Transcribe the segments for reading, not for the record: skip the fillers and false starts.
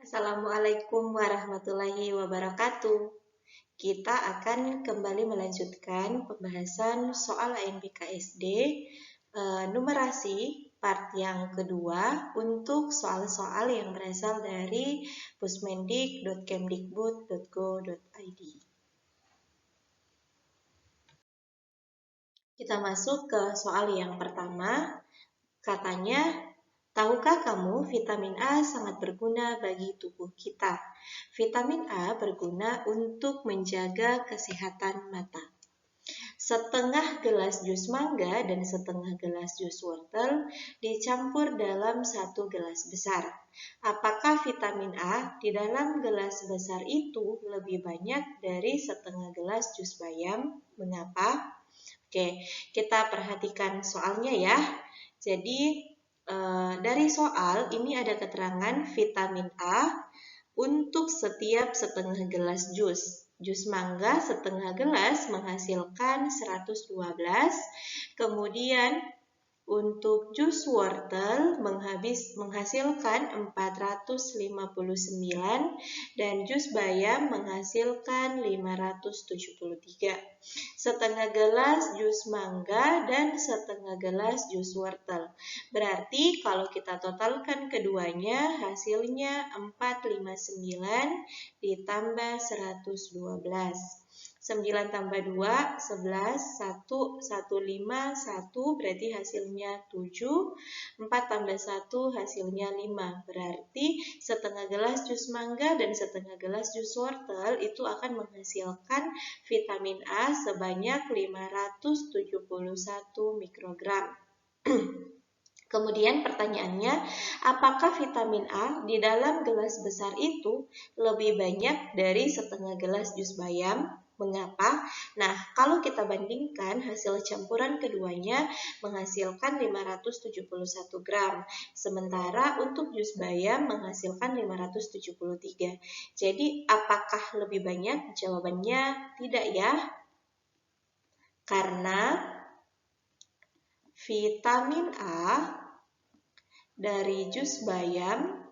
Assalamualaikum warahmatullahi wabarakatuh. Kita akan kembali melanjutkan pembahasan soal ANBK SD numerasi part yang kedua untuk soal-soal yang berasal dari pusmendik.kemdikbud.go.id. Kita masuk ke soal yang pertama. Katanya, tahukah kamu vitamin A sangat berguna bagi tubuh kita? Vitamin A berguna untuk menjaga kesehatan mata. Setengah gelas jus mangga dan setengah gelas jus wortel dicampur dalam 1 gelas besar. Apakah vitamin A di dalam gelas besar itu lebih banyak dari setengah gelas jus bayam? Mengapa? Oke, kita perhatikan soalnya ya. Jadi dari soal ini ada keterangan vitamin A untuk setiap setengah gelas jus. Jus mangga setengah gelas menghasilkan 112, kemudian untuk jus wortel menghasilkan 459 dan jus bayam menghasilkan 573. Setengah gelas jus mangga dan setengah gelas jus wortel. Berarti kalau kita totalkan keduanya hasilnya 459 ditambah 112. 9 tambah 2, 11, 1, 1, 5, 1, berarti hasilnya 7, 4 tambah 1, hasilnya 5. Berarti setengah gelas jus mangga dan setengah gelas jus wortel itu akan menghasilkan vitamin A sebanyak 571 mikrogram. Kemudian pertanyaannya, apakah vitamin A di dalam gelas besar itu lebih banyak dari setengah gelas jus bayam? Mengapa? Nah, kalau kita bandingkan hasil campuran keduanya menghasilkan 571 gram, sementara untuk jus bayam menghasilkan 573. Jadi, apakah lebih banyak? Jawabannya tidak ya. Karena vitamin A dari jus bayam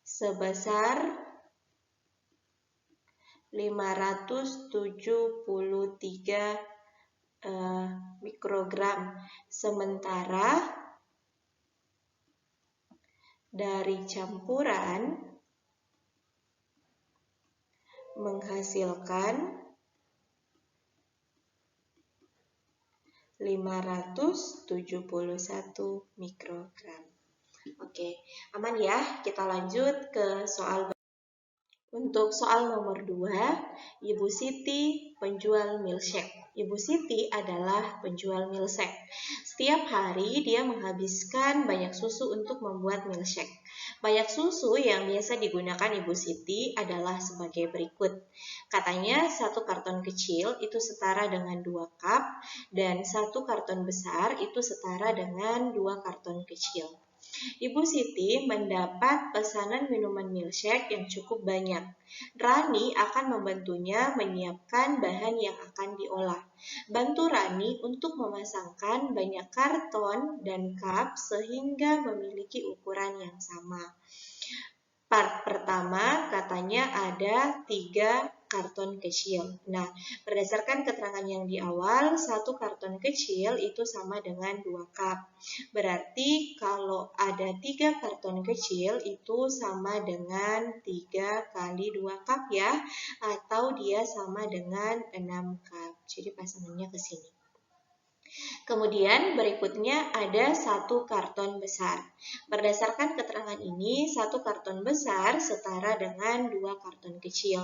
sebesar 573 mikrogram, sementara dari campuran menghasilkan 571 mikrogram. Oke, aman ya? Kita lanjut ke soal. Untuk soal nomor 2, Ibu Siti penjual milkshake. Ibu Siti adalah penjual milkshake. Setiap hari dia menghabiskan banyak susu untuk membuat milkshake. Banyak susu yang biasa digunakan Ibu Siti adalah sebagai berikut. Katanya 1 karton kecil itu setara dengan 2 cup dan 1 karton besar itu setara dengan 2 karton kecil. Ibu Siti mendapat pesanan minuman milkshake yang cukup banyak. Rani akan membantunya menyiapkan bahan yang akan diolah. Bantu Rani untuk memasangkan banyak karton dan cup sehingga memiliki ukuran yang sama. Part pertama katanya ada 3 karton kecil. Nah, berdasarkan keterangan yang di awal, 1 karton kecil itu sama dengan 2 cup. Berarti kalau ada 3 karton kecil itu sama dengan 3 kali 2 cup ya, atau dia sama dengan 6 cup. Jadi pasangannya ke sini. Kemudian berikutnya ada 1 karton besar. Berdasarkan keterangan ini, 1 karton besar setara dengan 2 karton kecil.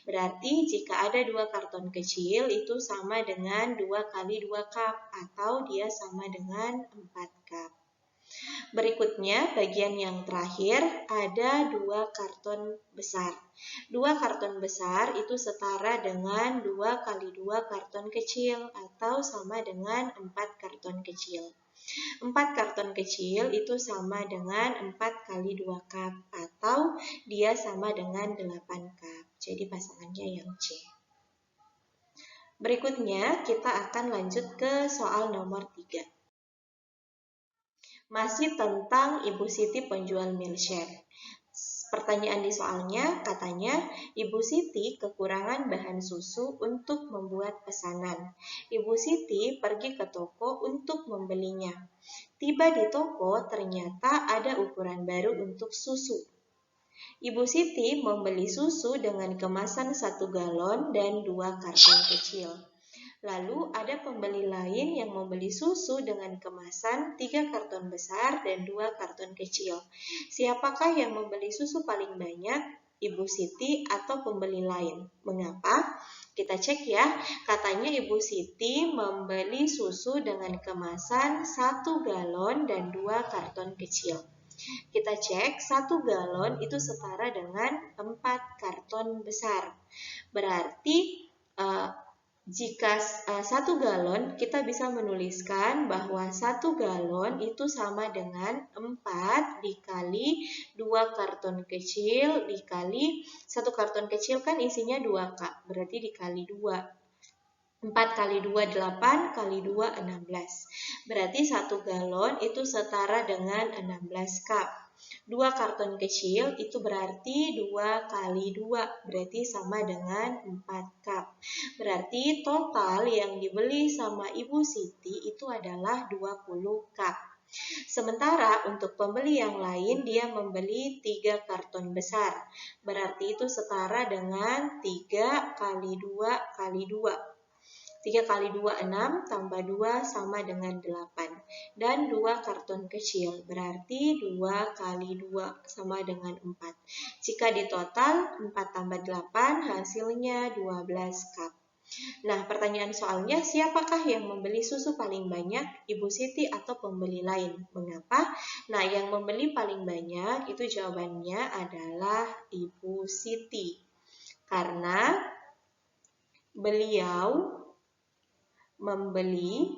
Berarti jika ada 2 karton kecil itu sama dengan 2 kali 2 cup atau dia sama dengan 4 cup. Berikutnya, bagian yang terakhir ada 2 karton besar. 2 karton besar itu setara dengan 2 kali 2 karton kecil atau sama dengan 4 karton kecil. 4 karton kecil itu sama dengan 4 kali 2 cup atau dia sama dengan 8 cup. Jadi pasangannya yang C. Berikutnya kita akan lanjut ke soal nomor 3. Masih tentang Ibu Siti penjual milkshake. Pertanyaan di soalnya katanya, Ibu Siti kekurangan bahan susu untuk membuat pesanan. Ibu Siti pergi ke toko untuk membelinya. Tiba di toko, ternyata ada ukuran baru untuk susu. Ibu Siti membeli susu dengan kemasan 1 galon dan 2 karton kecil. Lalu ada pembeli lain yang membeli susu dengan kemasan 3 karton besar dan 2 karton kecil. Siapakah yang membeli susu paling banyak? Ibu Siti atau pembeli lain? Mengapa? Kita cek ya. Katanya Ibu Siti membeli susu dengan kemasan 1 galon dan 2 karton kecil. Kita cek 1 galon itu setara dengan 4 karton besar. Berarti jika 1 galon, kita bisa menuliskan bahwa 1 galon itu sama dengan 4 dikali 2 karton kecil dikali 1 karton kecil kan isinya 2 Kak, berarti dikali 2. 4 kali 2, 8 kali 2, 16. Berarti 1 galon itu setara dengan 16 cup. 2 karton kecil itu berarti 2 kali 2, berarti sama dengan 4 cup. Berarti total yang dibeli sama Ibu Siti itu adalah 20 cup. Sementara untuk pembeli yang lain dia membeli 3 karton besar. Berarti itu setara dengan 3 kali 2 kali 2. 3 kali 2, 6, tambah 2 sama dengan 8. Dan 2 karton kecil, berarti 2 kali 2 sama dengan 4. Jika ditotal, 4 tambah 8, hasilnya 12 cup. Nah, pertanyaan soalnya, siapakah yang membeli susu paling banyak, Ibu Siti atau pembeli lain? Mengapa? Nah, yang membeli paling banyak itu jawabannya adalah Ibu Siti. Karena beliau membeli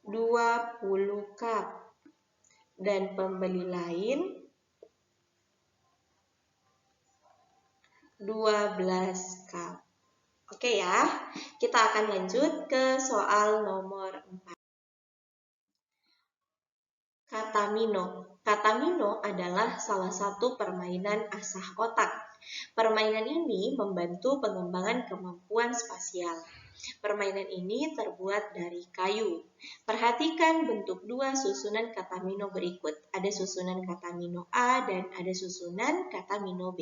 20 cup dan pembeli lain 12 cup. Oke ya, kita akan lanjut ke soal nomor 4. Kata Mino. Kata Mino adalah salah satu permainan asah otak. Permainan ini membantu pengembangan kemampuan spasial. Permainan ini terbuat dari kayu. Perhatikan bentuk 2 susunan kata Mino berikut. Ada susunan kata Mino A dan ada susunan kata Mino B.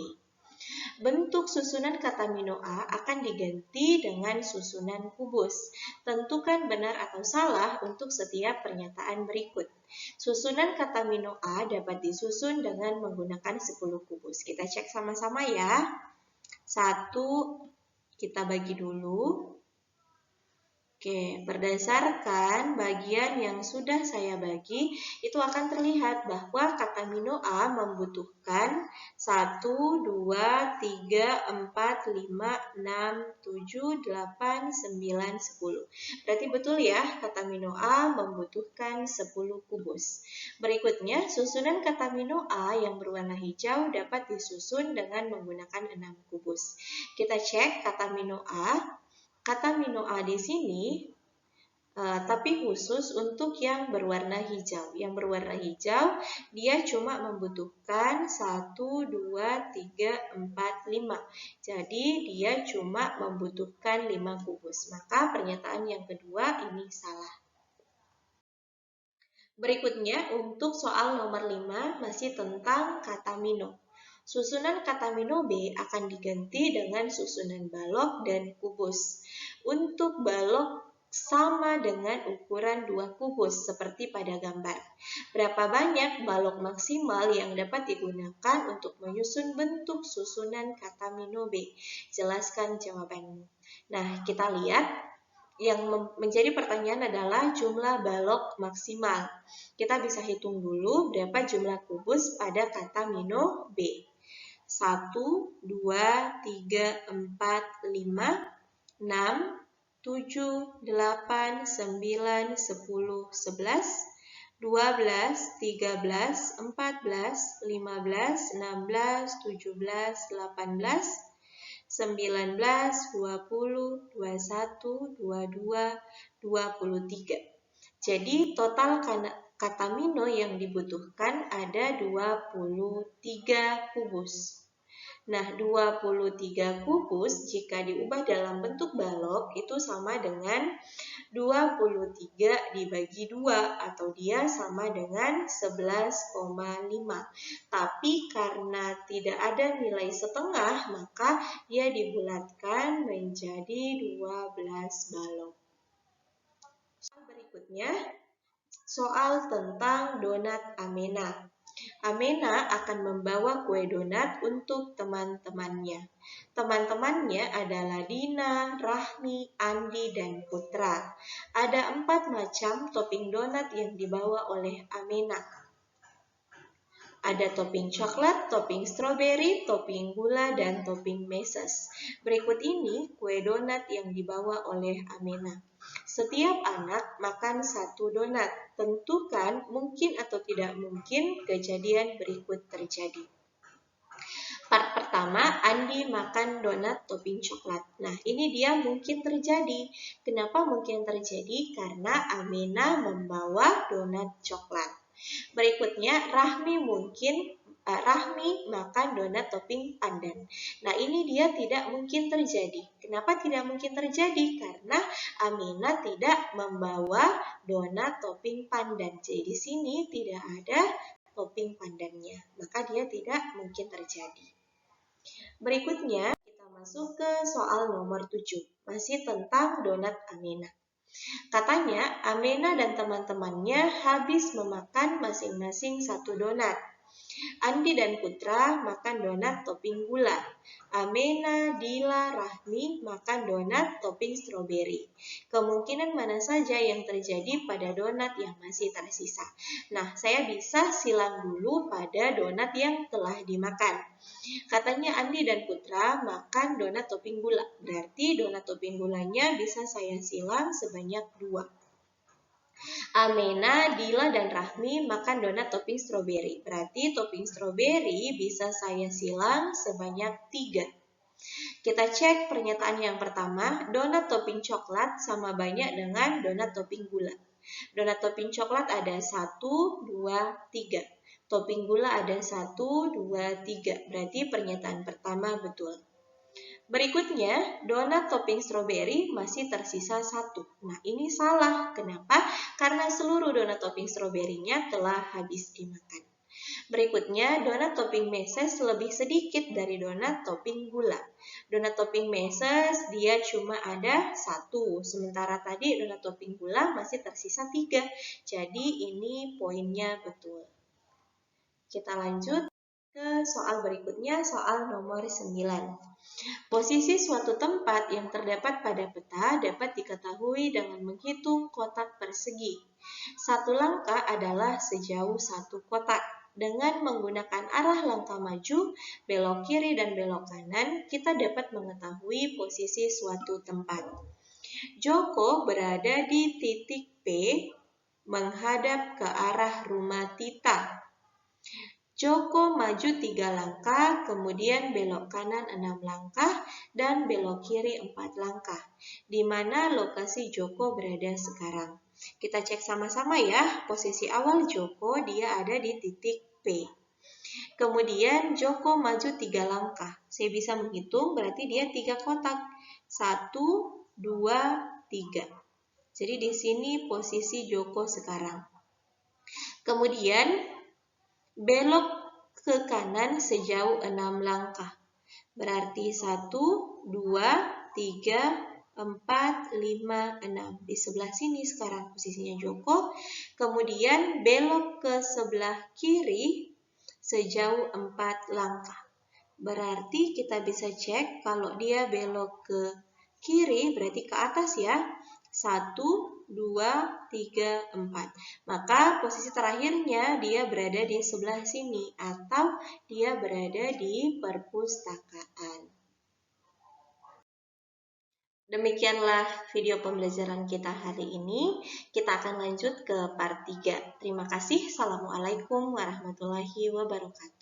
Bentuk susunan kata Mino A akan diganti dengan susunan kubus. Tentukan benar atau salah untuk setiap pernyataan berikut. Susunan kata Mino A dapat disusun dengan menggunakan 10 kubus. Kita cek sama-sama ya. 1 kita bagi dulu. Oke, berdasarkan bagian yang sudah saya bagi, itu akan terlihat bahwa kata Mino A membutuhkan 1, 2, 3, 4, 5, 6, 7, 8, 9, 10. Berarti betul ya, kata Mino A membutuhkan 10 kubus. Berikutnya, susunan kata Mino A yang berwarna hijau dapat disusun dengan menggunakan 6 kubus. Kita cek kata Mino A. Kata Mino A di sini, tapi khusus untuk yang berwarna hijau. Yang berwarna hijau, dia cuma membutuhkan 1, 2, 3, 4, 5. Jadi, dia cuma membutuhkan 5 kubus. Maka pernyataan yang kedua ini salah. Berikutnya, untuk soal nomor 5, masih tentang kata Mino. Susunan kata Mino B akan diganti dengan susunan balok dan kubus. Untuk balok sama dengan ukuran 2 kubus seperti pada gambar. Berapa banyak balok maksimal yang dapat digunakan untuk menyusun bentuk susunan kata Mino B? Jelaskan jawabanmu. Nah, kita lihat. Yang menjadi pertanyaan adalah jumlah balok maksimal. Kita bisa hitung dulu berapa jumlah kubus pada kata Mino B. 1, 2, 3, 4, 5, 6, 7, 8, 9, 10, 11, 12, 13, 14, 15, 16, 17, 18, 19, 20, 21, 22, 23. Jadi total kata Mino yang dibutuhkan ada 23 kubus. Nah, 23 kubus jika diubah dalam bentuk balok itu sama dengan 23 dibagi 2 atau dia sama dengan 11,5. Tapi karena tidak ada nilai setengah, maka dia dibulatkan menjadi 12 balok. Soal berikutnya, soal tentang donat Amena. Amena akan membawa kue donat untuk teman-temannya. Teman-temannya adalah Dina, Rahmi, Andi, dan Putra. Ada 4 macam topping donat yang dibawa oleh Amena. Ada topping coklat, topping stroberi, topping gula, dan topping meses. Berikut ini kue donat yang dibawa oleh Amena. Setiap anak makan 1 donat. Tentukan mungkin atau tidak mungkin kejadian berikut terjadi. Part pertama, Andi makan donat topping coklat. Nah, ini dia mungkin terjadi. Kenapa mungkin terjadi? Karena Amena membawa donat coklat. Berikutnya, Rahmi makan donat topping pandan. Nah, ini dia tidak mungkin terjadi. Kenapa tidak mungkin terjadi? Karena Amena tidak membawa donat topping pandan. Jadi di sini tidak ada topping pandannya. Maka dia tidak mungkin terjadi. Berikutnya, kita masuk ke soal nomor 7. Masih tentang donat Amena. Katanya, Amena dan teman-temannya habis memakan masing-masing 1 donat. Andi dan Putra makan donat topping gula. Amena, Dila, Rahmi makan donat topping stroberi. Kemungkinan mana saja yang terjadi pada donat yang masih tersisa? Nah, saya bisa silang dulu pada donat yang telah dimakan. Katanya Andi dan Putra makan donat topping gula. Berarti donat topping gulanya bisa saya silang sebanyak 2. Amena, Dila, dan Rahmi makan donat topping stroberi. Berarti topping stroberi bisa saya silang sebanyak 3. Kita cek pernyataan yang pertama, donat topping coklat sama banyak dengan donat topping gula. Donat topping coklat ada 1, 2, 3. Topping gula ada 1, 2, 3. Berarti pernyataan pertama betul. Berikutnya, donat topping stroberi masih tersisa 1. Nah, ini salah. Kenapa? Karena seluruh donat topping stroberinya telah habis dimakan. Berikutnya, donat topping meses lebih sedikit dari donat topping gula. Donat topping meses dia cuma ada 1, sementara tadi donat topping gula masih tersisa 3. Jadi ini poinnya betul. Kita lanjut ke soal berikutnya, soal nomor 9. Posisi suatu tempat yang terdapat pada peta dapat diketahui dengan menghitung kotak persegi. 1 langkah adalah sejauh 1 kotak. Dengan menggunakan arah langkah maju, belok kiri, dan belok kanan, kita dapat mengetahui posisi suatu tempat. Joko berada di titik P menghadap ke arah rumah Tita. Joko maju 3 langkah, kemudian belok kanan 6 langkah, dan belok kiri 4 langkah. Di mana lokasi Joko berada sekarang? Kita cek sama-sama ya, posisi awal Joko dia ada di titik P. Kemudian Joko maju 3 langkah. Saya bisa menghitung, berarti dia 3 kotak. 1, 2, 3. Jadi di sini posisi Joko sekarang. Kemudian belok ke kanan sejauh 6 langkah. Berarti 1, 2, 3, 4, 5, 6. Di sebelah sini sekarang posisinya Joko. Kemudian belok ke sebelah kiri sejauh 4 langkah. Berarti kita bisa cek kalau dia belok ke kiri berarti ke atas ya. 1, 2, 3, 4. Maka posisi terakhirnya dia berada di sebelah sini atau dia berada di perpustakaan. Demikianlah video pembelajaran kita hari ini. Kita akan lanjut ke part 3. Terima kasih. Assalamualaikum warahmatullahi wabarakatuh.